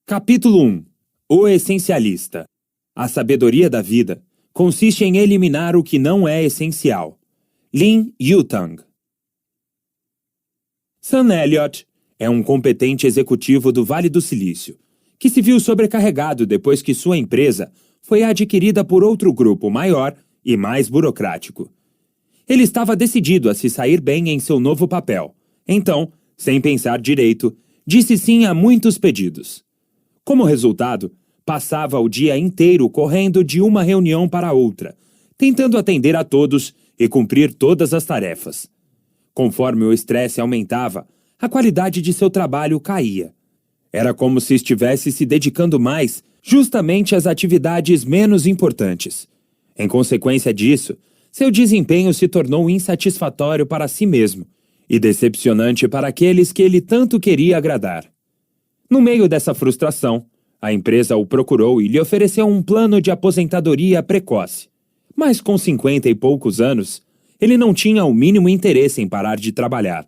Capítulo 1. O Essencialista. A sabedoria da vida consiste em eliminar o que não é essencial. Lin Yutang. Sam Elliott é um competente executivo do Vale do Silício, que se viu sobrecarregado depois que sua empresa foi adquirida por outro grupo maior e mais burocrático. Ele estava decidido a se sair bem em seu novo papel. Então, sem pensar direito, disse sim a muitos pedidos. Como resultado, passava o dia inteiro correndo de uma reunião para outra, tentando atender a todos e cumprir todas as tarefas. Conforme o estresse aumentava, a qualidade de seu trabalho caía. Era como se estivesse se dedicando mais justamente às atividades menos importantes. Em consequência disso, seu desempenho se tornou insatisfatório para si mesmo e decepcionante para aqueles que ele tanto queria agradar. No meio dessa frustração, a empresa o procurou e lhe ofereceu um plano de aposentadoria precoce. Mas com 50 e poucos anos, ele não tinha o mínimo interesse em parar de trabalhar.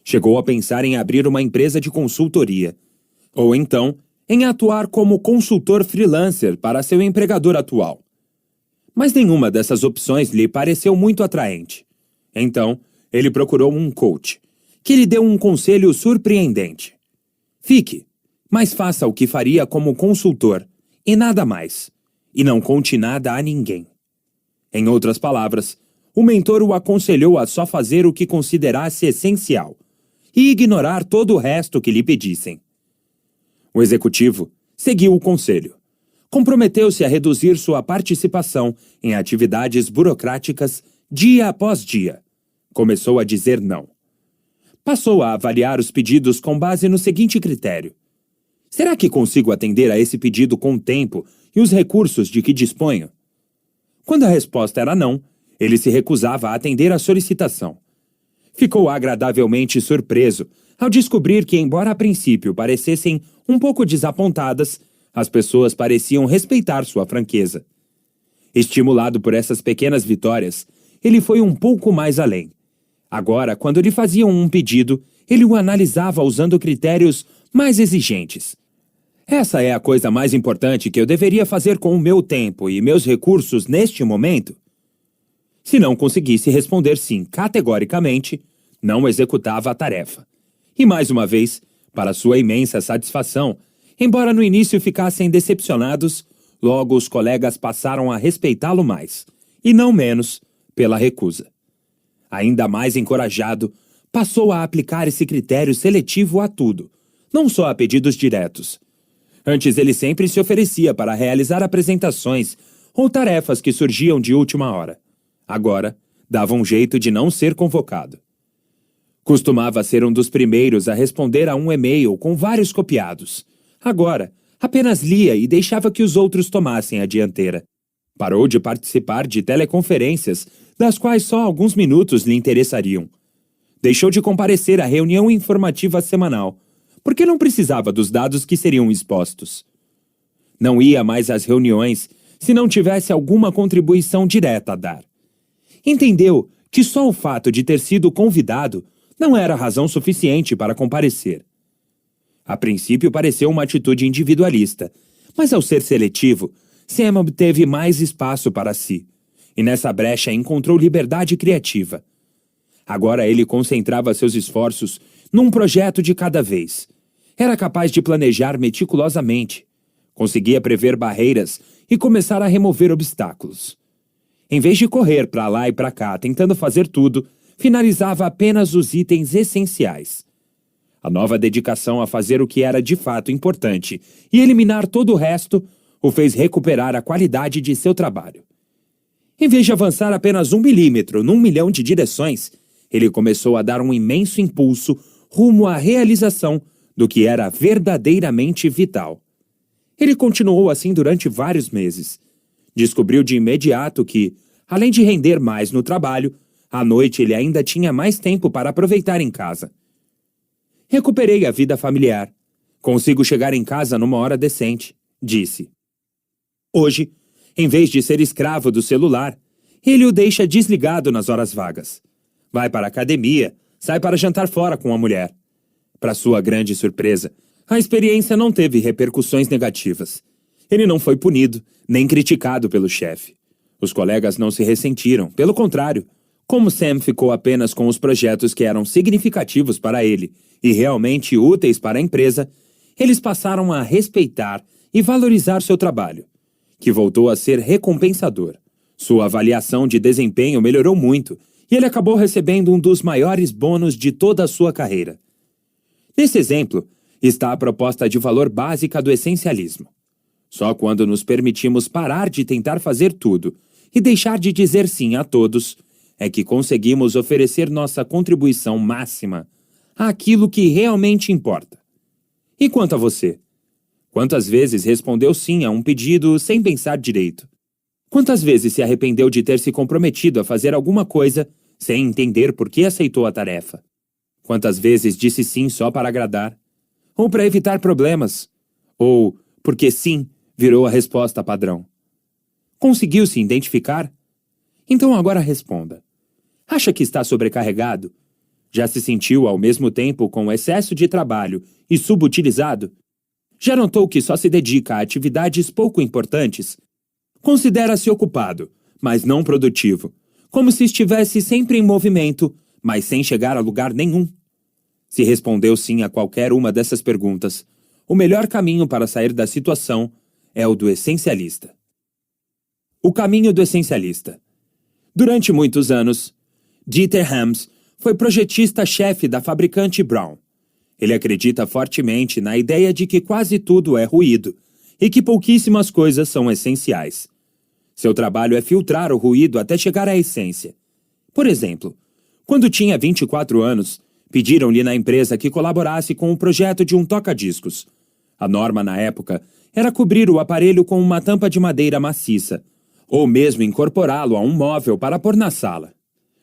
Chegou a pensar em abrir uma empresa de consultoria, ou então em atuar como consultor freelancer para seu empregador atual. Mas nenhuma dessas opções lhe pareceu muito atraente. Então, ele procurou um coach, que lhe deu um conselho surpreendente. Fique, mas faça o que faria como consultor, e nada mais, e não conte nada a ninguém. Em outras palavras, o mentor o aconselhou a só fazer o que considerasse essencial, e ignorar todo o resto que lhe pedissem. O executivo seguiu o conselho. Comprometeu-se a reduzir sua participação em atividades burocráticas dia após dia. Começou a dizer não. Passou a avaliar os pedidos com base no seguinte critério: será que consigo atender a esse pedido com o tempo e os recursos de que disponho? Quando a resposta era não, ele se recusava a atender a solicitação. Ficou agradavelmente surpreso ao descobrir que, embora a princípio parecessem um pouco desapontadas, as pessoas pareciam respeitar sua franqueza. Estimulado por essas pequenas vitórias, ele foi um pouco mais além. Agora, quando lhe faziam um pedido, ele o analisava usando critérios mais exigentes. Essa é a coisa mais importante que eu deveria fazer com o meu tempo e meus recursos neste momento? Se não conseguisse responder sim categoricamente, não executava a tarefa. E mais uma vez, para sua imensa satisfação, embora no início ficassem decepcionados, logo os colegas passaram a respeitá-lo mais, e não menos, pela recusa. Ainda mais encorajado, passou a aplicar esse critério seletivo a tudo, não só a pedidos diretos. Antes ele sempre se oferecia para realizar apresentações ou tarefas que surgiam de última hora. Agora, dava um jeito de não ser convocado. Costumava ser um dos primeiros a responder a um e-mail com vários copiados. Agora, apenas lia e deixava que os outros tomassem a dianteira. Parou de participar de teleconferências, das quais só alguns minutos lhe interessariam. Deixou de comparecer à reunião informativa semanal, porque não precisava dos dados que seriam expostos. Não ia mais às reuniões se não tivesse alguma contribuição direta a dar. Entendeu que só o fato de ter sido convidado não era razão suficiente para comparecer. A princípio pareceu uma atitude individualista, mas ao ser seletivo, Sam obteve mais espaço para si, e nessa brecha encontrou liberdade criativa. Agora ele concentrava seus esforços num projeto de cada vez. Era capaz de planejar meticulosamente. Conseguia prever barreiras e começar a remover obstáculos. Em vez de correr para lá e para cá tentando fazer tudo, finalizava apenas os itens essenciais. A nova dedicação a fazer o que era de fato importante e eliminar todo o resto o fez recuperar a qualidade de seu trabalho. Em vez de avançar apenas 1 milímetro num milhão de direções, ele começou a dar um imenso impulso rumo à realização do que era verdadeiramente vital. Ele continuou assim durante vários meses. Descobriu de imediato que, além de render mais no trabalho, à noite ele ainda tinha mais tempo para aproveitar em casa. Recuperei a vida familiar. Consigo chegar em casa numa hora decente, disse. Hoje, em vez de ser escravo do celular, ele o deixa desligado nas horas vagas. Vai para a academia, sai para jantar fora com a mulher. Para sua grande surpresa, A experiência não teve repercussões negativas. Ele não foi punido, nem criticado pelo chefe. Os colegas não se ressentiram, pelo contrário. Como Sam ficou apenas com os projetos que eram significativos para ele e realmente úteis para a empresa, eles passaram a respeitar e valorizar seu trabalho, que voltou a ser recompensador. Sua avaliação de desempenho melhorou muito e ele acabou recebendo um dos maiores bônus de toda a sua carreira. Nesse exemplo, está a proposta de valor básica do essencialismo. Só quando nos permitimos parar de tentar fazer tudo e deixar de dizer sim a todos, é que conseguimos oferecer nossa contribuição máxima àquilo que realmente importa. E quanto a você? Quantas vezes respondeu sim a um pedido sem pensar direito? Quantas vezes se arrependeu de ter se comprometido a fazer alguma coisa sem entender por que aceitou a tarefa? Quantas vezes disse sim só para agradar? Ou para evitar problemas? Ou porque sim virou a resposta padrão? Conseguiu se identificar? Então agora responda. Acha que está sobrecarregado? Já se sentiu ao mesmo tempo com excesso de trabalho e subutilizado? Já notou que só se dedica a atividades pouco importantes? Considera-se ocupado, mas não produtivo, como se estivesse sempre em movimento, mas sem chegar a lugar nenhum? Se respondeu sim a qualquer uma dessas perguntas, o melhor caminho para sair da situação é o do essencialista. O caminho do essencialista. Durante muitos anos, Dieter Hammes foi projetista-chefe da fabricante Brown. Ele acredita fortemente na ideia de que quase tudo é ruído e que pouquíssimas coisas são essenciais. Seu trabalho é filtrar o ruído até chegar à essência. Por exemplo, quando tinha 24 anos, pediram-lhe na empresa que colaborasse com o projeto de um toca-discos. A norma na época era cobrir o aparelho com uma tampa de madeira maciça, ou mesmo incorporá-lo a um móvel para pôr na sala.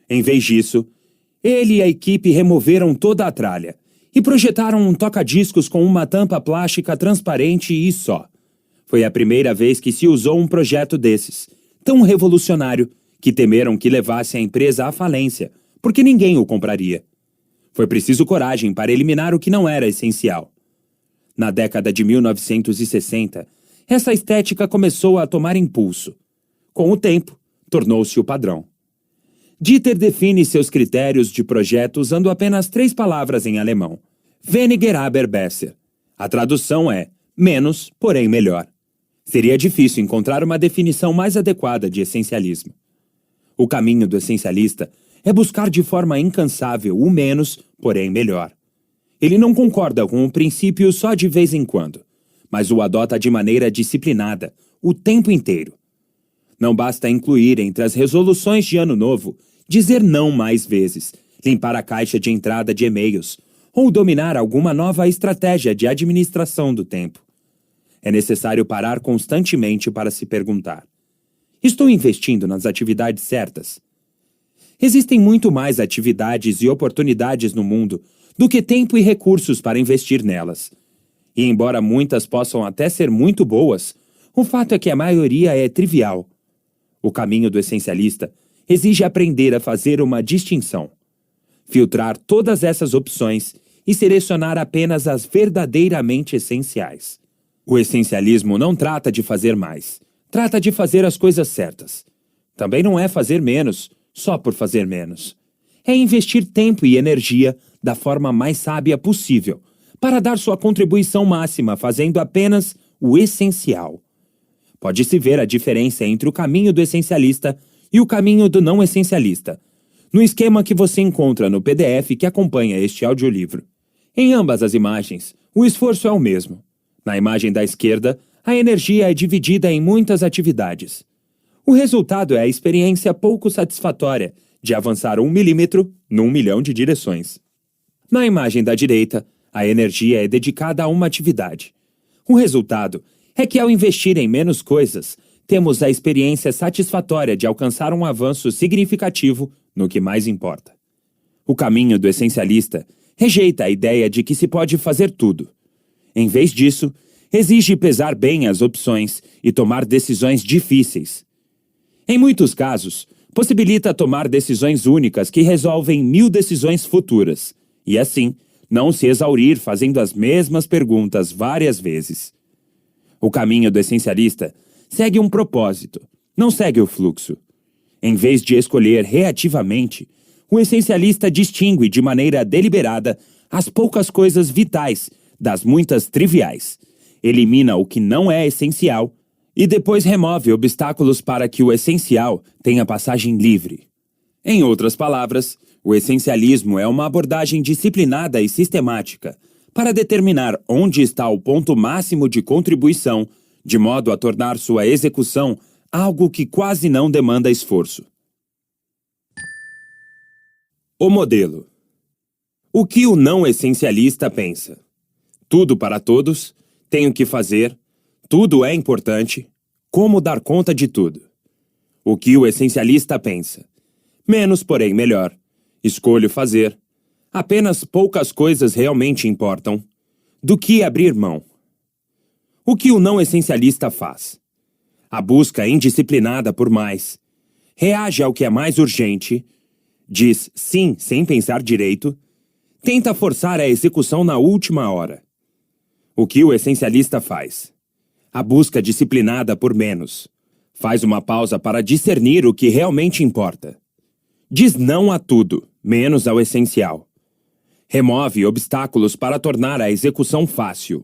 Em vez disso, ele e a equipe removeram toda a tralha e projetaram um toca-discos com uma tampa plástica transparente e só. Foi a primeira vez que se usou um projeto desses, tão revolucionário que temeram que levasse a empresa à falência, porque ninguém o compraria. Foi preciso coragem para eliminar o que não era essencial. Na década de 1960, essa estética começou a tomar impulso. Com o tempo, tornou-se o padrão. Dieter define seus critérios de projeto usando apenas 3 palavras em alemão. Weniger aber besser. A tradução é menos, porém melhor. Seria difícil encontrar uma definição mais adequada de essencialismo. O caminho do essencialista é buscar de forma incansável o menos, porém melhor. Ele não concorda com o princípio só de vez em quando, mas o adota de maneira disciplinada, o tempo inteiro. Não basta incluir entre as resoluções de Ano Novo dizer não mais vezes, limpar a caixa de entrada de e-mails ou dominar alguma nova estratégia de administração do tempo. É necessário parar constantemente para se perguntar: estou investindo nas atividades certas? Existem muito mais atividades e oportunidades no mundo do que tempo e recursos para investir nelas. E embora muitas possam até ser muito boas, o fato é que a maioria é trivial. O caminho do essencialista exige aprender a fazer uma distinção, filtrar todas essas opções e selecionar apenas as verdadeiramente essenciais. O essencialismo não trata de fazer mais, trata de fazer as coisas certas. Também não é fazer menos, só por fazer menos. É investir tempo e energia da forma mais sábia possível, para dar sua contribuição máxima fazendo apenas o essencial. Pode-se ver a diferença entre o caminho do essencialista e o caminho do não essencialista, no esquema que você encontra no PDF que acompanha este audiolivro. Em ambas as imagens, o esforço é o mesmo. Na imagem da esquerda, a energia é dividida em muitas atividades. O resultado é a experiência pouco satisfatória de avançar 1 milímetro num milhão de direções. Na imagem da direita, a energia é dedicada a uma atividade. O resultado é que, ao investir em menos coisas, temos a experiência satisfatória de alcançar um avanço significativo no que mais importa. O caminho do essencialista rejeita a ideia de que se pode fazer tudo. Em vez disso, exige pesar bem as opções e tomar decisões difíceis. Em muitos casos, possibilita tomar decisões únicas que resolvem 1000 decisões futuras, e assim, não se exaurir fazendo as mesmas perguntas várias vezes. O caminho do essencialista segue um propósito, não segue o fluxo. Em vez de escolher reativamente, o essencialista distingue de maneira deliberada as poucas coisas vitais das muitas triviais, elimina o que não é essencial e depois remove obstáculos para que o essencial tenha passagem livre. Em outras palavras, o essencialismo é uma abordagem disciplinada e sistemática para determinar onde está o ponto máximo de contribuição, de modo a tornar sua execução algo que quase não demanda esforço. O modelo. O que o não essencialista pensa? Tudo para todos, tenho que fazer, tudo é importante, como dar conta de tudo. O que o essencialista pensa? Menos, porém, melhor. Escolho fazer. Apenas poucas coisas realmente importam. Do que abrir mão? O que o não essencialista faz? A busca indisciplinada por mais. Reage ao que é mais urgente. Diz sim sem pensar direito. Tenta forçar a execução na última hora. O que o essencialista faz? A busca disciplinada por menos. Faz uma pausa para discernir o que realmente importa. Diz não a tudo, menos ao essencial. Remove obstáculos para tornar a execução fácil.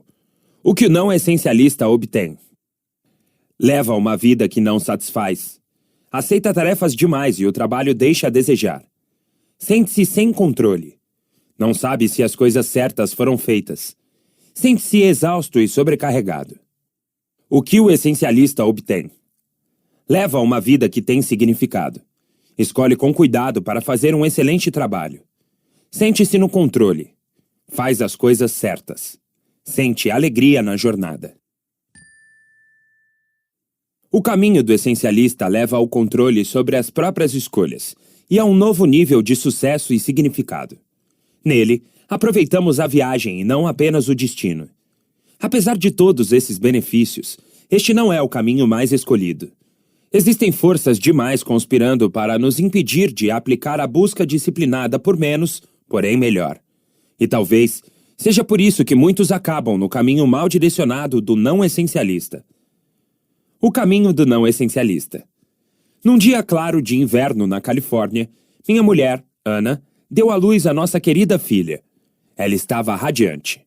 O que o não essencialista obtém? Leva uma vida que não satisfaz. Aceita tarefas demais e o trabalho deixa a desejar. Sente-se sem controle. Não sabe se as coisas certas foram feitas. Sente-se exausto e sobrecarregado. O que o essencialista obtém? Leva uma vida que tem significado. Escolhe com cuidado para fazer um excelente trabalho. Sente-se no controle. Faz as coisas certas. Sente alegria na jornada. O caminho do essencialista leva ao controle sobre as próprias escolhas e a um novo nível de sucesso e significado. Nele, aproveitamos a viagem e não apenas o destino. Apesar de todos esses benefícios, este não é o caminho mais escolhido. Existem forças demais conspirando para nos impedir de aplicar a busca disciplinada por menos, porém melhor. E talvez seja por isso que muitos acabam no caminho mal direcionado do não essencialista. O caminho do não essencialista. Num dia claro de inverno na Califórnia, minha mulher, Ana, deu à luz a nossa querida filha. Ela estava radiante.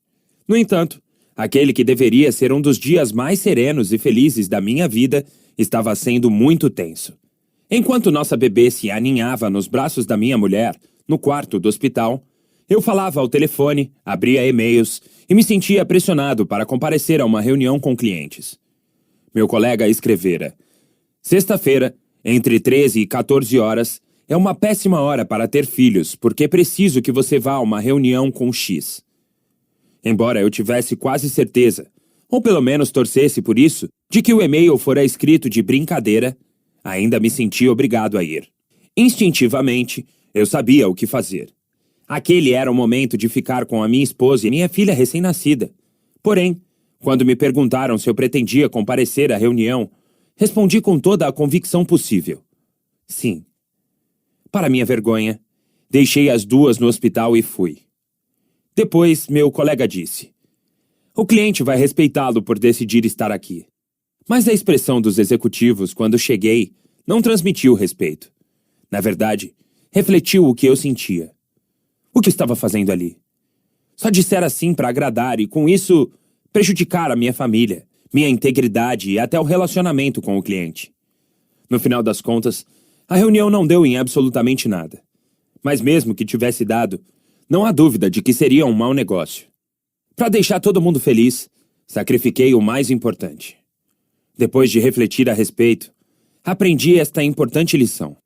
No entanto, aquele que deveria ser um dos dias mais serenos e felizes da minha vida estava sendo muito tenso. Enquanto nossa bebê se aninhava nos braços da minha mulher, no quarto do hospital, eu falava ao telefone, abria e-mails e me sentia pressionado para comparecer a uma reunião com clientes. Meu colega escrevera: sexta-feira, entre 13 e 14 horas, é uma péssima hora para ter filhos, porque preciso que você vá a uma reunião com X. Embora eu tivesse quase certeza, ou pelo menos torcesse por isso, de que o e-mail fora escrito de brincadeira, ainda me senti obrigado a ir. Instintivamente, eu sabia o que fazer. Aquele era o momento de ficar com a minha esposa e minha filha recém-nascida. Porém, quando me perguntaram se eu pretendia comparecer à reunião, respondi com toda a convicção possível. Sim. Para minha vergonha, deixei as duas no hospital e fui. Depois, meu colega disse: o cliente vai respeitá-lo por decidir estar aqui. Mas a expressão dos executivos quando cheguei não transmitiu respeito. Na verdade, refletiu o que eu sentia. O que estava fazendo ali? Só dissera sim para agradar e, com isso, prejudicar a minha família, minha integridade e até o relacionamento com o cliente. No final das contas, a reunião não deu em absolutamente nada. Mas mesmo que tivesse dado, não há dúvida de que seria um mau negócio. Para deixar todo mundo feliz, sacrifiquei o mais importante. Depois de refletir a respeito, aprendi esta importante lição.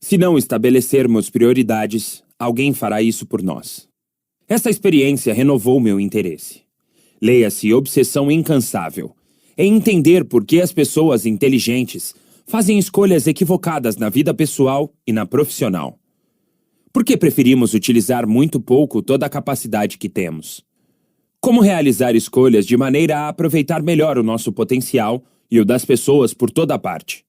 Se não estabelecermos prioridades, alguém fará isso por nós. Essa experiência renovou meu interesse. Leia-se obsessão incansável. É entender por que as pessoas inteligentes fazem escolhas equivocadas na vida pessoal e na profissional. Por que preferimos utilizar muito pouco toda a capacidade que temos? Como realizar escolhas de maneira a aproveitar melhor o nosso potencial e o das pessoas por toda parte?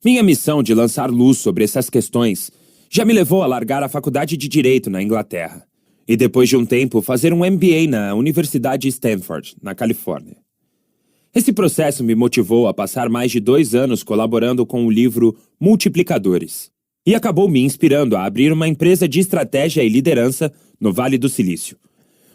Minha missão de lançar luz sobre essas questões já me levou a largar a faculdade de Direito na Inglaterra. e depois de um tempo fazer um MBA na Universidade Stanford, na Califórnia. Esse processo me motivou a passar mais de 2 anos colaborando com o livro Multiplicadores, e acabou me inspirando a abrir uma empresa de estratégia e liderança no Vale do Silício,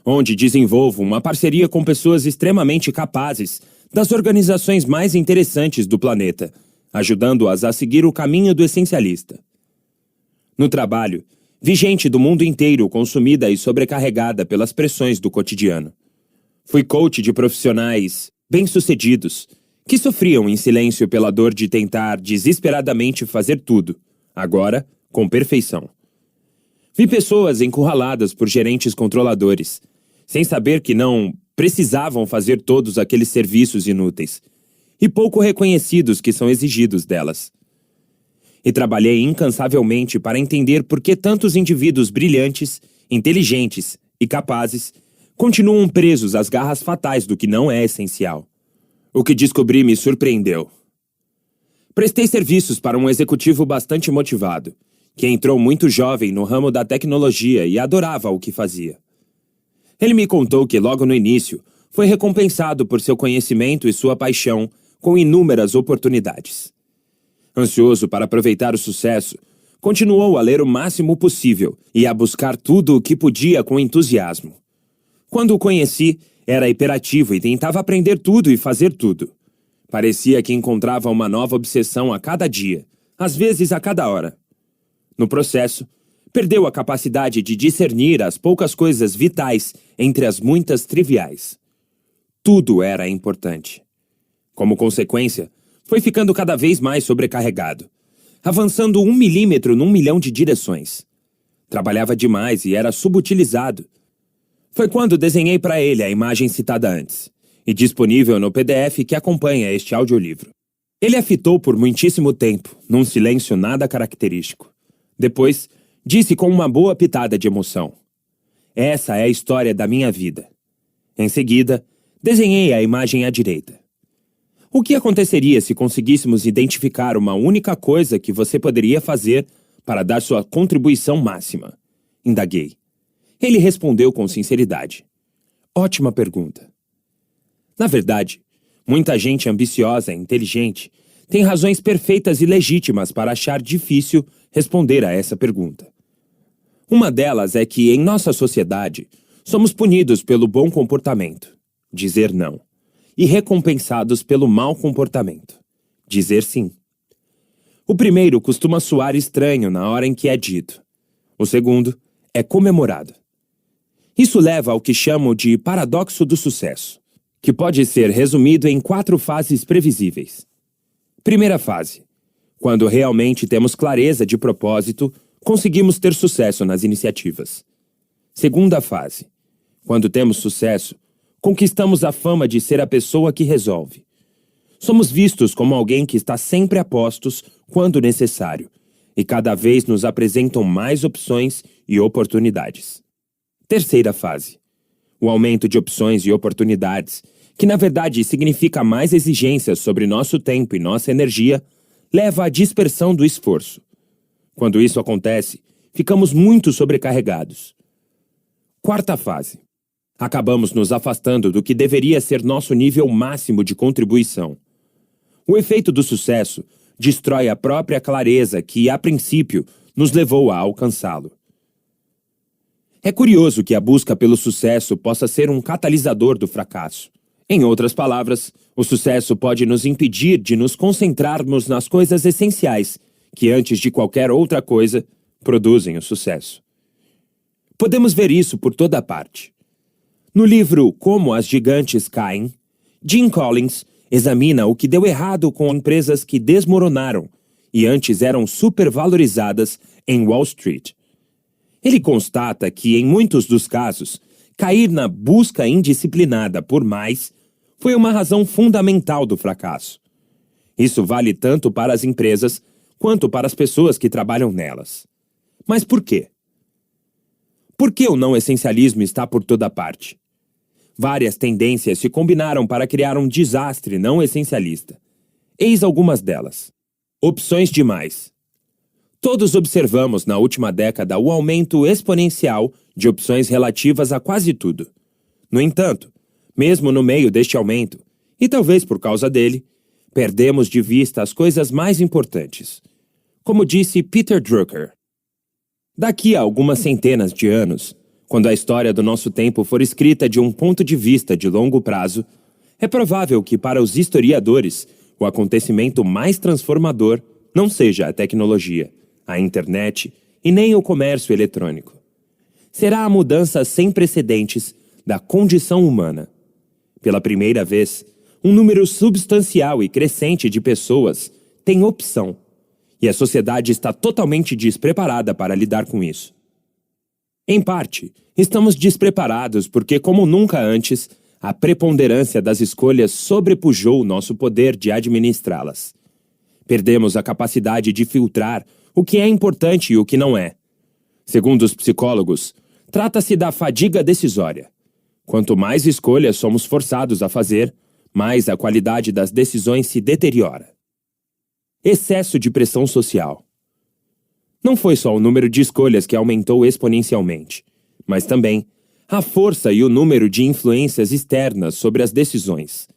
onde desenvolvo uma parceria com pessoas extremamente capazes das organizações mais interessantes do planeta, ajudando-as a seguir o caminho do essencialista. No trabalho, vi gente do mundo inteiro consumida e sobrecarregada pelas pressões do cotidiano. Fui coach de profissionais bem-sucedidos que sofriam em silêncio pela dor de tentar desesperadamente fazer tudo, agora com perfeição. Vi pessoas encurraladas por gerentes controladores, sem saber que não precisavam fazer todos aqueles serviços inúteis e pouco reconhecidos que são exigidos delas. E trabalhei incansavelmente para entender por que tantos indivíduos brilhantes, inteligentes e capazes continuam presos às garras fatais do que não é essencial. O que descobri me surpreendeu. Prestei serviços para um executivo bastante motivado, que entrou muito jovem no ramo da tecnologia e adorava o que fazia. Ele me contou que logo no início foi recompensado por seu conhecimento e sua paixão com inúmeras oportunidades. Ansioso para aproveitar o sucesso, continuou a ler o máximo possível e a buscar tudo o que podia com entusiasmo. Quando o conheci, era hiperativo e tentava aprender tudo e fazer tudo. Parecia que encontrava uma nova obsessão a cada dia, às vezes a cada hora. No processo, perdeu a capacidade de discernir as poucas coisas vitais entre as muitas triviais. Tudo era importante. Como consequência, foi ficando cada vez mais sobrecarregado, avançando 1 milímetro num milhão de direções. Trabalhava demais e era subutilizado. Foi quando desenhei para ele a imagem citada antes, e disponível no PDF que acompanha este audiolivro. Ele a fitou por muitíssimo tempo, num silêncio nada característico. Depois, disse com uma boa pitada de emoção: "Essa é a história da minha vida." Em seguida, desenhei a imagem à direita. O que aconteceria se conseguíssemos identificar uma única coisa que você poderia fazer para dar sua contribuição máxima? Indaguei. Ele respondeu com sinceridade: "Ótima pergunta." Na verdade, muita gente ambiciosa e inteligente tem razões perfeitas e legítimas para achar difícil responder a essa pergunta. Uma delas é que, em nossa sociedade, somos punidos pelo bom comportamento, dizer não, e recompensados pelo mau comportamento, dizer sim. O primeiro costuma soar estranho na hora em que é dito. O segundo é comemorado. Isso leva ao que chamo de paradoxo do sucesso, que pode ser resumido em 4 fases previsíveis. Primeira fase: quando realmente temos clareza de propósito, conseguimos ter sucesso nas iniciativas. Segunda fase: quando temos sucesso, conquistamos a fama de ser a pessoa que resolve. Somos vistos como alguém que está sempre a postos quando necessário, e cada vez nos apresentam mais opções e oportunidades. Terceira fase: o aumento de opções e oportunidades, que na verdade significa mais exigências sobre nosso tempo e nossa energia, leva à dispersão do esforço. Quando isso acontece, ficamos muito sobrecarregados. Quarta fase: acabamos nos afastando do que deveria ser nosso nível máximo de contribuição. O efeito do sucesso destrói a própria clareza que, a princípio, nos levou a alcançá-lo. É curioso que a busca pelo sucesso possa ser um catalisador do fracasso. Em outras palavras, o sucesso pode nos impedir de nos concentrarmos nas coisas essenciais, que antes de qualquer outra coisa, produzem o sucesso. Podemos ver isso por toda parte. No livro Como as Gigantes Caem, Jim Collins examina o que deu errado com empresas que desmoronaram e antes eram supervalorizadas em Wall Street. Ele constata que, em muitos dos casos, cair na busca indisciplinada por mais foi uma razão fundamental do fracasso. Isso vale tanto para as empresas quanto para as pessoas que trabalham nelas. Mas por quê? Por que o não essencialismo está por toda parte? Várias tendências se combinaram para criar um desastre não essencialista. Eis algumas delas. Opções demais. Todos observamos na última década o aumento exponencial de opções relativas a quase tudo. No entanto, mesmo no meio deste aumento, e talvez por causa dele, perdemos de vista as coisas mais importantes. Como disse Peter Drucker, daqui a algumas centenas de anos, quando a história do nosso tempo for escrita de um ponto de vista de longo prazo, é provável que para os historiadores o acontecimento mais transformador não seja a tecnologia, a internet e nem o comércio eletrônico. Será a mudança sem precedentes da condição humana. Pela primeira vez, um número substancial e crescente de pessoas tem opção, e a sociedade está totalmente despreparada para lidar com isso. Em parte, estamos despreparados porque, como nunca antes, a preponderância das escolhas sobrepujou nosso poder de administrá-las. Perdemos a capacidade de filtrar o que é importante e o que não é. Segundo os psicólogos, trata-se da fadiga decisória. Quanto mais escolhas somos forçados a fazer, mais a qualidade das decisões se deteriora. Excesso de pressão social. Não foi só o número de escolhas que aumentou exponencialmente, mas também a força e o número de influências externas sobre as decisões.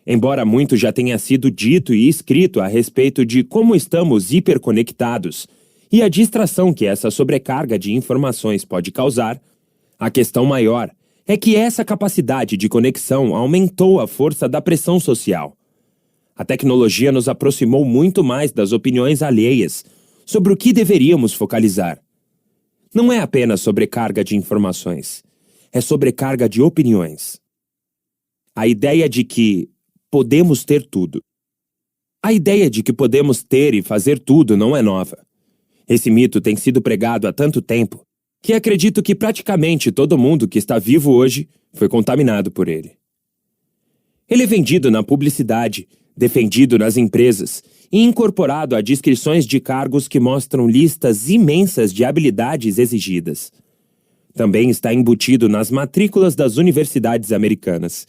Embora muito já tenha sido dito e escrito a respeito de como estamos hiperconectados e a distração que essa sobrecarga de informações pode causar, a questão maior é que essa capacidade de conexão aumentou a força da pressão social. A tecnologia nos aproximou muito mais das opiniões alheias sobre o que deveríamos focalizar. Não é apenas sobrecarga de informações, é sobrecarga de opiniões. A ideia de que podemos ter tudo. A ideia de que podemos ter e fazer tudo não é nova. Esse mito tem sido pregado há tanto tempo que acredito que praticamente todo mundo que está vivo hoje foi contaminado por ele. Ele é vendido na publicidade, defendido nas empresas e incorporado a descrições de cargos que mostram listas imensas de habilidades exigidas. Também está embutido nas matrículas das universidades americanas,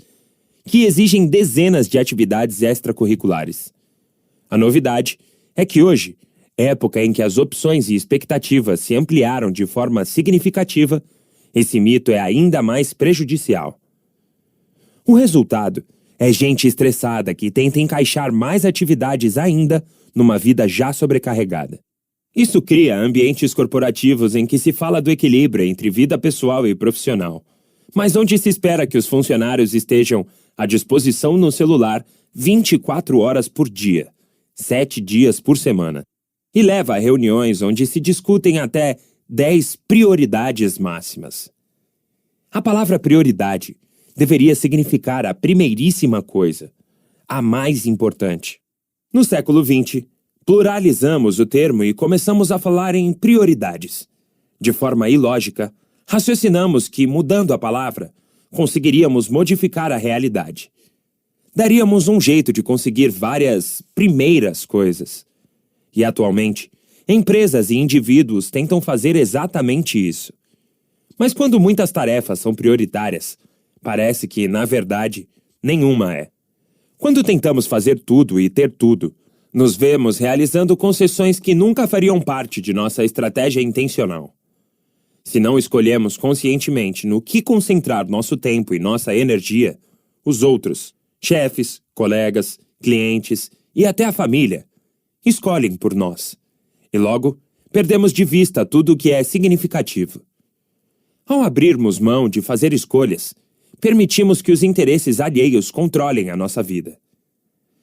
que exigem dezenas de atividades extracurriculares. A novidade é que hoje, época em que as opções e expectativas se ampliaram de forma significativa, esse mito é ainda mais prejudicial. O resultado é gente estressada que tenta encaixar mais atividades ainda numa vida já sobrecarregada. Isso cria ambientes corporativos em que se fala do equilíbrio entre vida pessoal e profissional, mas onde se espera que os funcionários estejam à disposição no celular 24 horas por dia, 7 dias por semana, e leva a reuniões onde se discutem até 10 prioridades máximas. A palavra prioridade deveria significar a primeiríssima coisa, a mais importante. No século XX, pluralizamos o termo e começamos a falar em prioridades. De forma ilógica, raciocinamos que, mudando a palavra, conseguiríamos modificar a realidade. Daríamos um jeito de conseguir várias primeiras coisas. E, atualmente, empresas e indivíduos tentam fazer exatamente isso. Mas quando muitas tarefas são prioritárias, parece que, na verdade, nenhuma é. Quando tentamos fazer tudo e ter tudo, nos vemos realizando concessões que nunca fariam parte de nossa estratégia intencional. Se não escolhemos conscientemente no que concentrar nosso tempo e nossa energia, os outros, chefes, colegas, clientes e até a família, escolhem por nós. E logo, perdemos de vista tudo o que é significativo. Ao abrirmos mão de fazer escolhas, permitimos que os interesses alheios controlem a nossa vida.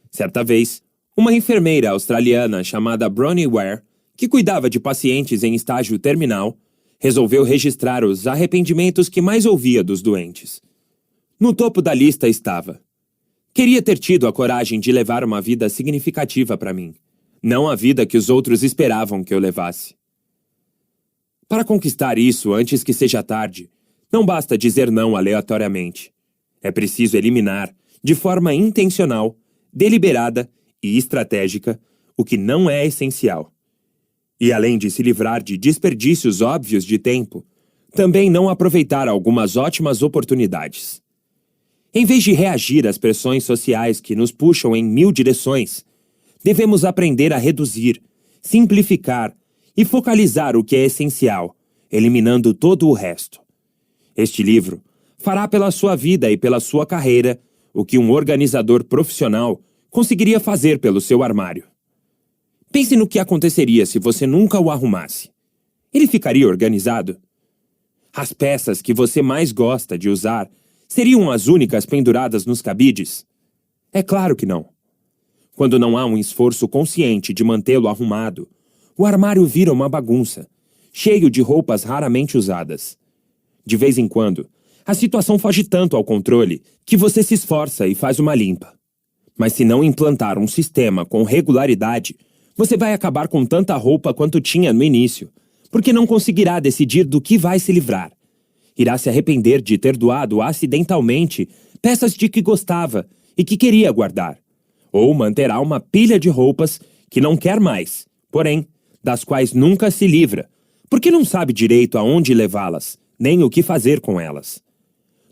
Certa vez, uma enfermeira australiana chamada Bronnie Ware, que cuidava de pacientes em estágio terminal, resolveu registrar os arrependimentos que mais ouvia dos doentes. No topo da lista estava: queria ter tido a coragem de levar uma vida significativa para mim, não a vida que os outros esperavam que eu levasse. Para conquistar isso antes que seja tarde, não basta dizer não aleatoriamente. É preciso eliminar, de forma intencional, deliberada e estratégica, o que não é essencial. E além de se livrar de desperdícios óbvios de tempo, também não aproveitar algumas ótimas oportunidades. Em vez de reagir às pressões sociais que nos puxam em 1000 direções, devemos aprender a reduzir, simplificar e focalizar o que é essencial, eliminando todo o resto. Este livro fará pela sua vida e pela sua carreira o que um organizador profissional conseguiria fazer pelo seu armário. Pense no que aconteceria se você nunca o arrumasse. Ele ficaria organizado? As peças que você mais gosta de usar seriam as únicas penduradas nos cabides? É claro que não. Quando não há um esforço consciente de mantê-lo arrumado, o armário vira uma bagunça, cheio de roupas raramente usadas. De vez em quando, a situação foge tanto ao controle que você se esforça e faz uma limpa. Mas se não implantar um sistema com regularidade, você vai acabar com tanta roupa quanto tinha no início, porque não conseguirá decidir do que vai se livrar. Irá se arrepender de ter doado acidentalmente peças de que gostava e que queria guardar. Ou manterá uma pilha de roupas que não quer mais, porém, das quais nunca se livra, porque não sabe direito aonde levá-las, nem o que fazer com elas.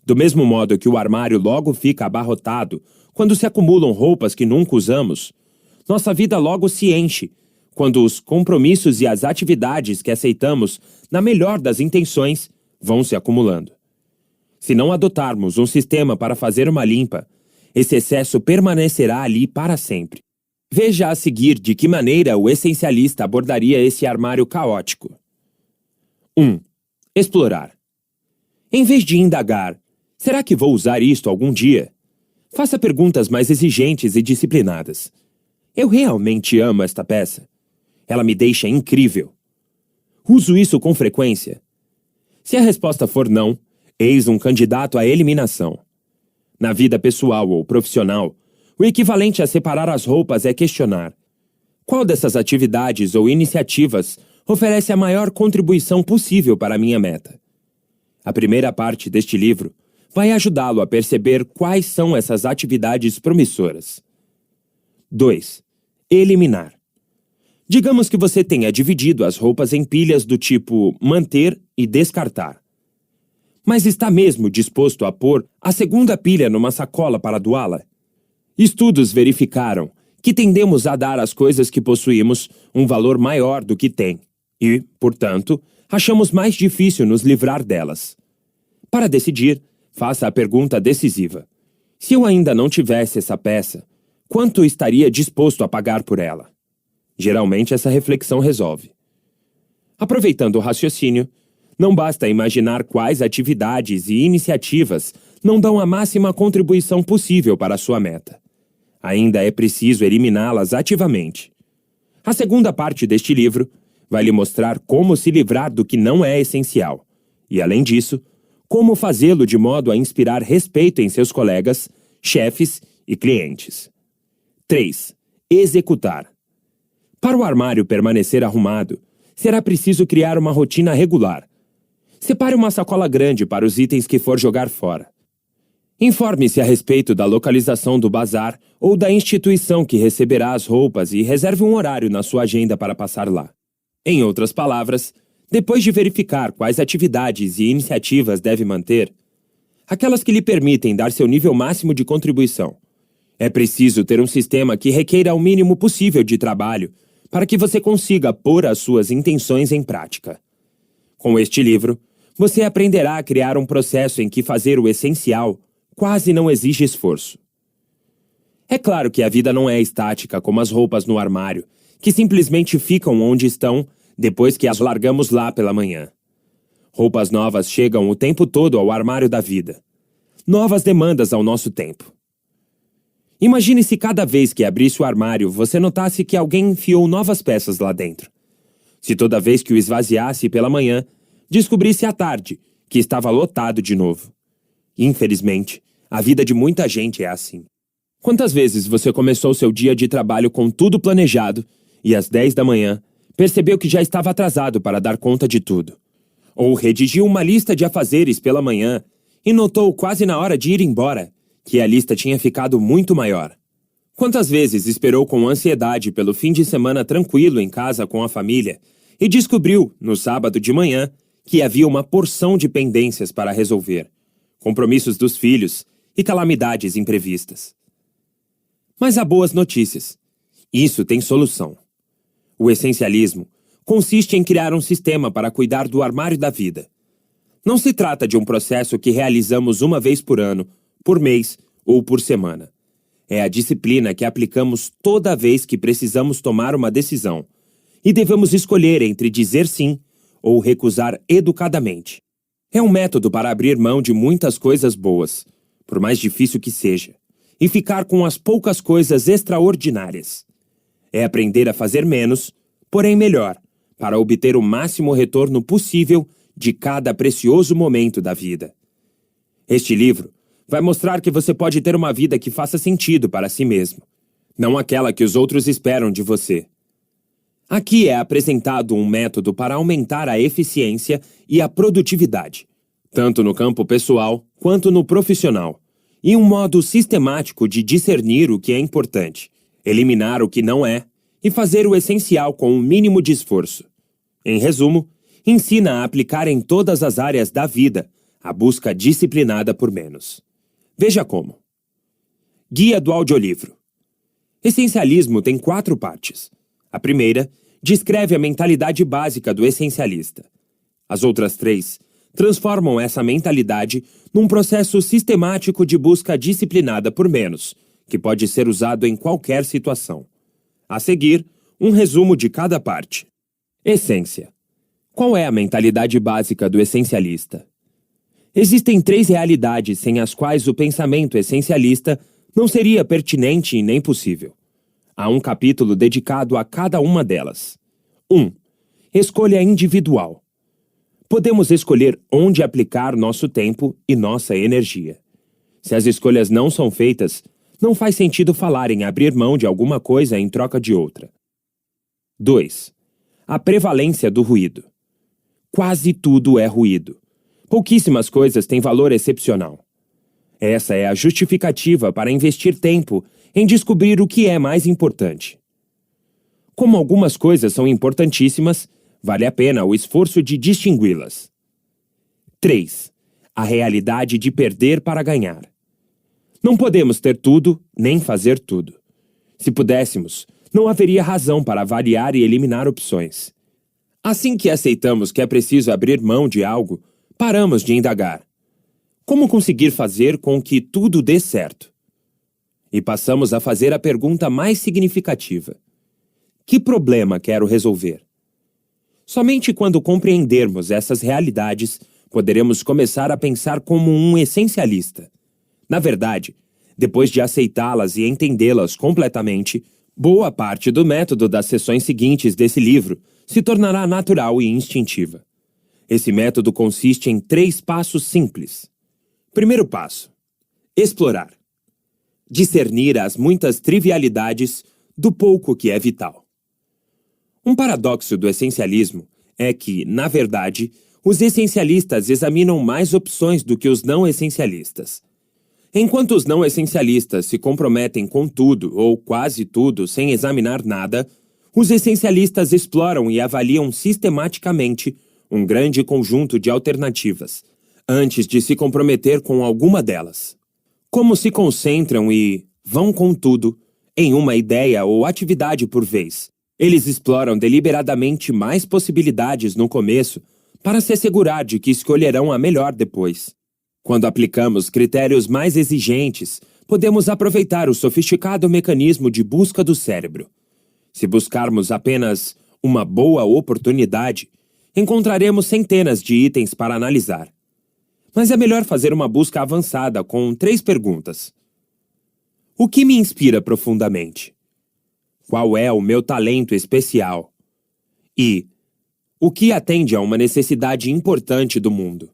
Do mesmo modo que o armário logo fica abarrotado quando se acumulam roupas que nunca usamos, nossa vida logo se enche quando os compromissos e as atividades que aceitamos, na melhor das intenções, vão se acumulando. Se não adotarmos um sistema para fazer uma limpa, esse excesso permanecerá ali para sempre. Veja a seguir de que maneira o essencialista abordaria esse armário caótico. 1. Explorar. Em vez de indagar, será que vou usar isto algum dia? Faça perguntas mais exigentes e disciplinadas. Eu realmente amo esta peça. Ela me deixa incrível. Uso isso com frequência? Se a resposta for não, eis um candidato à eliminação. Na vida pessoal ou profissional, o equivalente a separar as roupas é questionar: qual dessas atividades ou iniciativas oferece a maior contribuição possível para a minha meta? A primeira parte deste livro vai ajudá-lo a perceber quais são essas atividades promissoras. 2. Eliminar. Digamos que você tenha dividido as roupas em pilhas do tipo manter e descartar. Mas está mesmo disposto a pôr a segunda pilha numa sacola para doá-la? Estudos verificaram que tendemos a dar às coisas que possuímos um valor maior do que têm e, portanto, achamos mais difícil nos livrar delas. Para decidir, faça a pergunta decisiva: se eu ainda não tivesse essa peça, quanto estaria disposto a pagar por ela? Geralmente essa reflexão resolve. Aproveitando o raciocínio, não basta imaginar quais atividades e iniciativas não dão a máxima contribuição possível para a sua meta. Ainda é preciso eliminá-las ativamente. A segunda parte deste livro vai lhe mostrar como se livrar do que não é essencial e, além disso, como fazê-lo de modo a inspirar respeito em seus colegas, chefes e clientes. 3. Executar. Para o armário permanecer arrumado, será preciso criar uma rotina regular. Separe uma sacola grande para os itens que for jogar fora. Informe-se a respeito da localização do bazar ou da instituição que receberá as roupas e reserve um horário na sua agenda para passar lá. Em outras palavras, depois de verificar quais atividades e iniciativas deve manter, aquelas que lhe permitem dar seu nível máximo de contribuição, é preciso ter um sistema que requeira o mínimo possível de trabalho para que você consiga pôr as suas intenções em prática. Com este livro, você aprenderá a criar um processo em que fazer o essencial quase não exige esforço. É claro que a vida não é estática como as roupas no armário, que simplesmente ficam onde estão depois que as largamos lá pela manhã. Roupas novas chegam o tempo todo ao armário da vida. Novas demandas ao nosso tempo. Imagine se cada vez que abrisse o armário você notasse que alguém enfiou novas peças lá dentro. Se toda vez que o esvaziasse pela manhã, descobrisse à tarde que estava lotado de novo. Infelizmente, a vida de muita gente é assim. Quantas vezes você começou seu dia de trabalho com tudo planejado e às 10 da manhã percebeu que já estava atrasado para dar conta de tudo? Ou redigiu uma lista de afazeres pela manhã e notou quase na hora de ir embora que a lista tinha ficado muito maior? Quantas vezes esperou com ansiedade pelo fim de semana tranquilo em casa com a família e descobriu, no sábado de manhã, que havia uma porção de pendências para resolver, compromissos dos filhos e calamidades imprevistas? Mas há boas notícias. Isso tem solução. O essencialismo consiste em criar um sistema para cuidar do armário da vida. Não se trata de um processo que realizamos uma vez por ano, por mês ou por semana. É a disciplina que aplicamos toda vez que precisamos tomar uma decisão e devemos escolher entre dizer sim ou recusar educadamente. É um método para abrir mão de muitas coisas boas, por mais difícil que seja, e ficar com as poucas coisas extraordinárias. É aprender a fazer menos, porém melhor, para obter o máximo retorno possível de cada precioso momento da vida. Este livro vai mostrar que você pode ter uma vida que faça sentido para si mesmo, não aquela que os outros esperam de você. Aqui é apresentado um método para aumentar a eficiência e a produtividade, tanto no campo pessoal quanto no profissional, e um modo sistemático de discernir o que é importante, eliminar o que não é e fazer o essencial com o mínimo de esforço. Em resumo, ensina a aplicar em todas as áreas da vida a busca disciplinada por menos. Veja como. Guia do audiolivro. Essencialismo tem 4 partes. A primeira descreve a mentalidade básica do essencialista. As outras 3 transformam essa mentalidade num processo sistemático de busca disciplinada por menos, que pode ser usado em qualquer situação. A seguir, um resumo de cada parte. Essência. Qual é a mentalidade básica do essencialista? Existem 3 realidades sem as quais o pensamento essencialista não seria pertinente e nem possível. Há um capítulo dedicado a cada uma delas. 1. Escolha individual. Podemos escolher onde aplicar nosso tempo e nossa energia. Se as escolhas não são feitas, não faz sentido falar em abrir mão de alguma coisa em troca de outra. 2. A prevalência do ruído. Quase tudo é ruído. Pouquíssimas coisas têm valor excepcional. Essa é a justificativa para investir tempo em descobrir o que é mais importante. Como algumas coisas são importantíssimas, vale a pena o esforço de distingui-las. 3. A realidade de perder para ganhar. Não podemos ter tudo, nem fazer tudo. Se pudéssemos, não haveria razão para avaliar e eliminar opções. Assim que aceitamos que é preciso abrir mão de algo, paramos de indagar. Como conseguir fazer com que tudo dê certo? E passamos a fazer a pergunta mais significativa. Que problema quero resolver? Somente quando compreendermos essas realidades, poderemos começar a pensar como um essencialista. Na verdade, depois de aceitá-las e entendê-las completamente, boa parte do método das sessões seguintes desse livro se tornará natural e instintiva. Esse método consiste em 3 passos simples. Primeiro passo: explorar. Discernir as muitas trivialidades do pouco que é vital. Um paradoxo do essencialismo é que, na verdade, os essencialistas examinam mais opções do que os não essencialistas. Enquanto os não essencialistas se comprometem com tudo ou quase tudo sem examinar nada, os essencialistas exploram e avaliam sistematicamente um grande conjunto de alternativas, antes de se comprometer com alguma delas. Como se concentram e vão com tudo em uma ideia ou atividade por vez, eles exploram deliberadamente mais possibilidades no começo para se assegurar de que escolherão a melhor depois. Quando aplicamos critérios mais exigentes, podemos aproveitar o sofisticado mecanismo de busca do cérebro. Se buscarmos apenas uma boa oportunidade, encontraremos centenas de itens para analisar. Mas é melhor fazer uma busca avançada com 3 perguntas. O que me inspira profundamente? Qual é o meu talento especial? E o que atende a uma necessidade importante do mundo?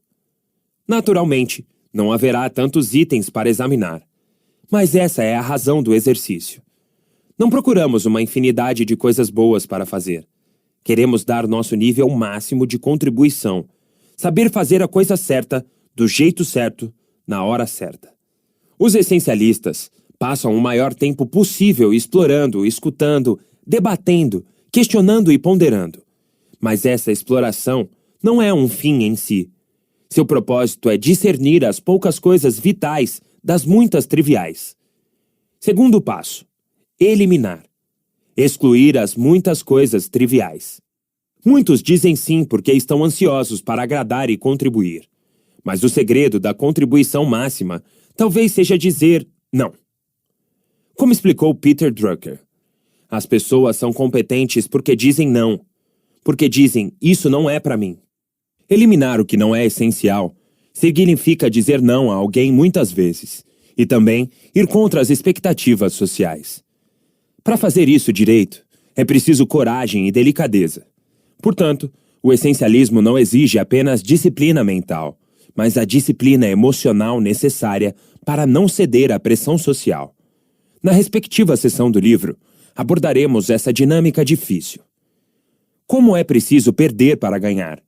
Naturalmente, não haverá tantos itens para examinar. Mas essa é a razão do exercício. Não procuramos uma infinidade de coisas boas para fazer. Queremos dar nosso nível máximo de contribuição, saber fazer a coisa certa, do jeito certo, na hora certa. Os essencialistas passam o maior tempo possível explorando, escutando, debatendo, questionando e ponderando. Mas essa exploração não é um fim em si. Seu propósito é discernir as poucas coisas vitais das muitas triviais. Segundo passo: eliminar. Excluir as muitas coisas triviais. Muitos dizem sim porque estão ansiosos para agradar e contribuir. Mas o segredo da contribuição máxima talvez seja dizer não. Como explicou Peter Drucker, as pessoas são competentes porque dizem não, porque dizem isso não é para mim. Eliminar o que não é essencial significa dizer não a alguém muitas vezes e também ir contra as expectativas sociais. Para fazer isso direito, é preciso coragem e delicadeza. Portanto, o essencialismo não exige apenas disciplina mental, mas a disciplina emocional necessária para não ceder à pressão social. Na respectiva seção do livro, abordaremos essa dinâmica difícil. Como é preciso perder para ganhar?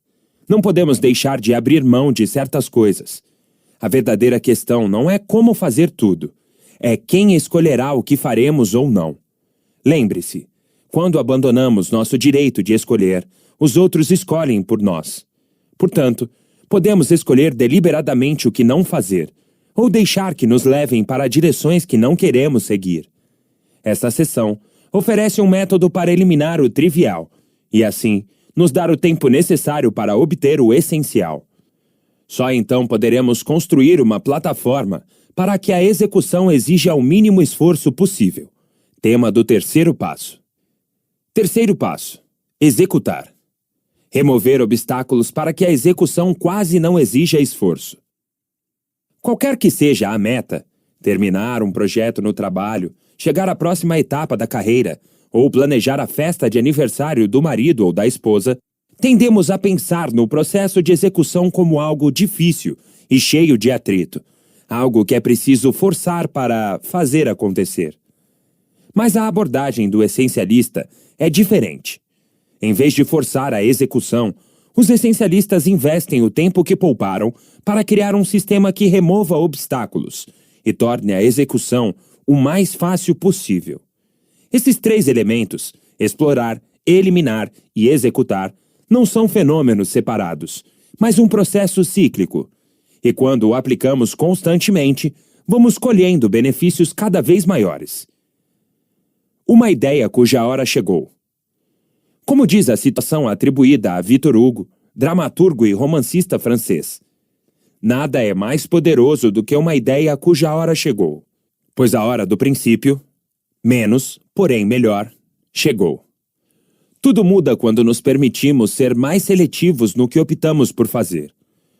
Não podemos deixar de abrir mão de certas coisas. A verdadeira questão não é como fazer tudo, é quem escolherá o que faremos ou não. Lembre-se, quando abandonamos nosso direito de escolher, os outros escolhem por nós. Portanto, podemos escolher deliberadamente o que não fazer, ou deixar que nos levem para direções que não queremos seguir. Esta seção oferece um método para eliminar o trivial e, assim, nos dar o tempo necessário para obter o essencial. Só então poderemos construir uma plataforma para que a execução exija o mínimo esforço possível. Tema do terceiro passo. Terceiro passo: executar. Remover obstáculos para que a execução quase não exija esforço. Qualquer que seja a meta, terminar um projeto no trabalho, chegar à próxima etapa da carreira ou planejar a festa de aniversário do marido ou da esposa, tendemos a pensar no processo de execução como algo difícil e cheio de atrito, algo que é preciso forçar para fazer acontecer. Mas a abordagem do essencialista é diferente. Em vez de forçar a execução, os essencialistas investem o tempo que pouparam para criar um sistema que remova obstáculos e torne a execução o mais fácil possível. Esses três elementos, explorar, eliminar e executar, não são fenômenos separados, mas um processo cíclico. E quando o aplicamos constantemente, vamos colhendo benefícios cada vez maiores. Uma ideia cuja hora chegou. Como diz a citação atribuída a Victor Hugo, dramaturgo e romancista francês, nada é mais poderoso do que uma ideia cuja hora chegou, pois a hora do princípio, menos, porém melhor, chegou. Tudo muda quando nos permitimos ser mais seletivos no que optamos por fazer.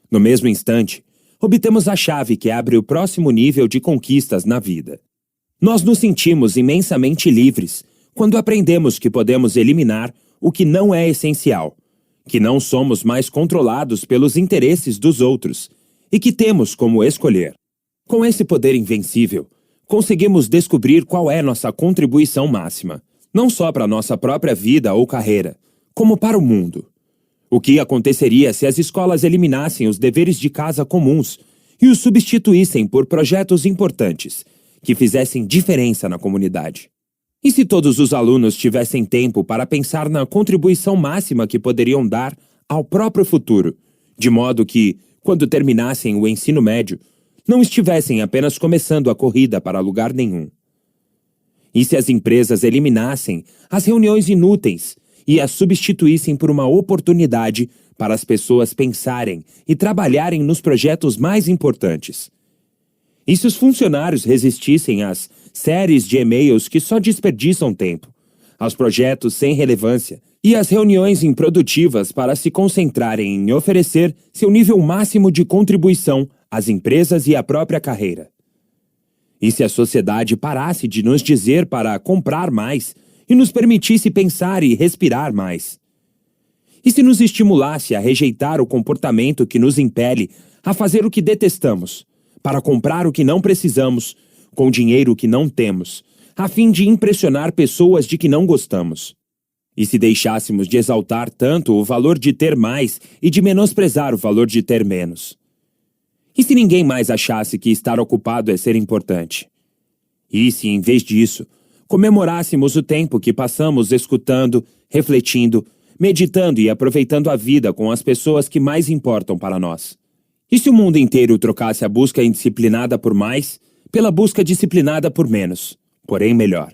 No mesmo instante, obtemos a chave que abre o próximo nível de conquistas na vida. Nós nos sentimos imensamente livres quando aprendemos que podemos eliminar o que não é essencial, que não somos mais controlados pelos interesses dos outros e que temos como escolher. Com esse poder invencível, conseguimos descobrir qual é nossa contribuição máxima, não só para nossa própria vida ou carreira, como para o mundo. O que aconteceria se as escolas eliminassem os deveres de casa comuns e os substituíssem por projetos importantes, que fizessem diferença na comunidade? E se todos os alunos tivessem tempo para pensar na contribuição máxima que poderiam dar ao próprio futuro, de modo que, quando terminassem o ensino médio, não estivessem apenas começando a corrida para lugar nenhum? E se as empresas eliminassem as reuniões inúteis e as substituíssem por uma oportunidade para as pessoas pensarem e trabalharem nos projetos mais importantes? E se os funcionários resistissem às séries de e-mails que só desperdiçam tempo, aos projetos sem relevância e às reuniões improdutivas para se concentrarem em oferecer seu nível máximo de contribuição às empresas e à própria carreira? E se a sociedade parasse de nos dizer para comprar mais e nos permitisse pensar e respirar mais? E se nos estimulasse a rejeitar o comportamento que nos impele a fazer o que detestamos, para comprar o que não precisamos, com dinheiro que não temos, a fim de impressionar pessoas de que não gostamos? E se deixássemos de exaltar tanto o valor de ter mais e de menosprezar o valor de ter menos? E se ninguém mais achasse que estar ocupado é ser importante? E se, em vez disso, comemorássemos o tempo que passamos escutando, refletindo, meditando e aproveitando a vida com as pessoas que mais importam para nós? E se o mundo inteiro trocasse a busca indisciplinada por mais pela busca disciplinada por menos, porém melhor?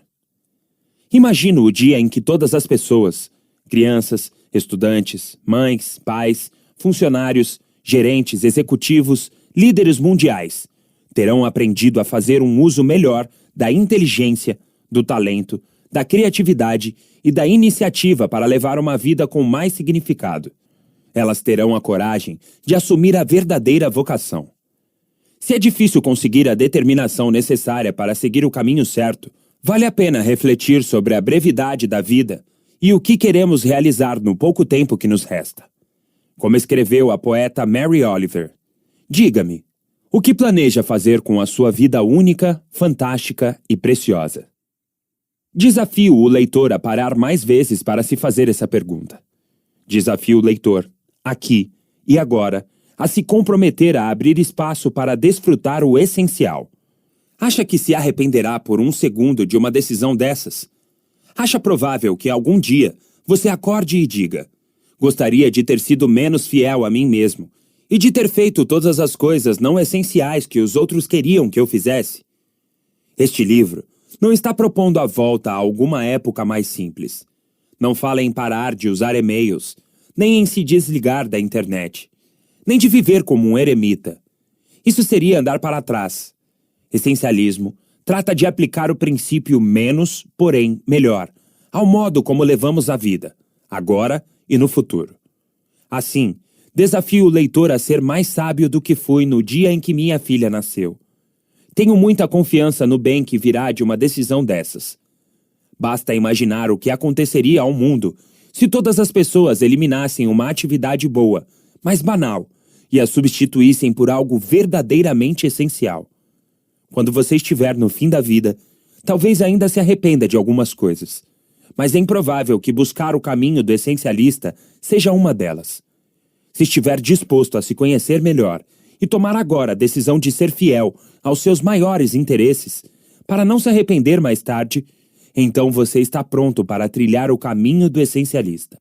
Imagino o dia em que todas as pessoas, crianças, Estudantes, mães, pais, funcionários, gerentes, executivos, líderes mundiais terão aprendido a fazer um uso melhor da inteligência, do talento, da criatividade e da iniciativa para levar uma vida com mais significado. Elas terão a coragem de assumir a verdadeira vocação. Se é difícil conseguir a determinação necessária para seguir o caminho certo, vale a pena refletir sobre a brevidade da vida e o que queremos realizar no pouco tempo que nos resta. Como escreveu a poeta Mary Oliver, diga-me, o que planeja fazer com a sua vida única, fantástica e preciosa? Desafio o leitor a parar mais vezes para se fazer essa pergunta. Desafio o leitor, aqui e agora, a se comprometer a abrir espaço para desfrutar o essencial. Acha que se arrependerá por um segundo de uma decisão dessas? Acha provável que algum dia você acorde e diga: gostaria de ter sido menos fiel a mim mesmo e de ter feito todas as coisas não essenciais que os outros queriam que eu fizesse? Este livro não está propondo a volta a alguma época mais simples. Não fala em parar de usar e-mails, nem em se desligar da internet, nem de viver como um eremita. Isso seria andar para trás. Essencialismo trata de aplicar o princípio menos, porém melhor, ao modo como levamos a vida, agora e no futuro. Assim, desafio o leitor a ser mais sábio do que fui no dia em que minha filha nasceu. Tenho muita confiança no bem que virá de uma decisão dessas. Basta imaginar o que aconteceria ao mundo se todas as pessoas eliminassem uma atividade boa, mas banal, e a substituíssem por algo verdadeiramente essencial. Quando você estiver no fim da vida, talvez ainda se arrependa de algumas coisas, mas é improvável que buscar o caminho do essencialista seja uma delas. Se estiver disposto a se conhecer melhor e tomar agora a decisão de ser fiel aos seus maiores interesses, para não se arrepender mais tarde, então você está pronto para trilhar o caminho do essencialista.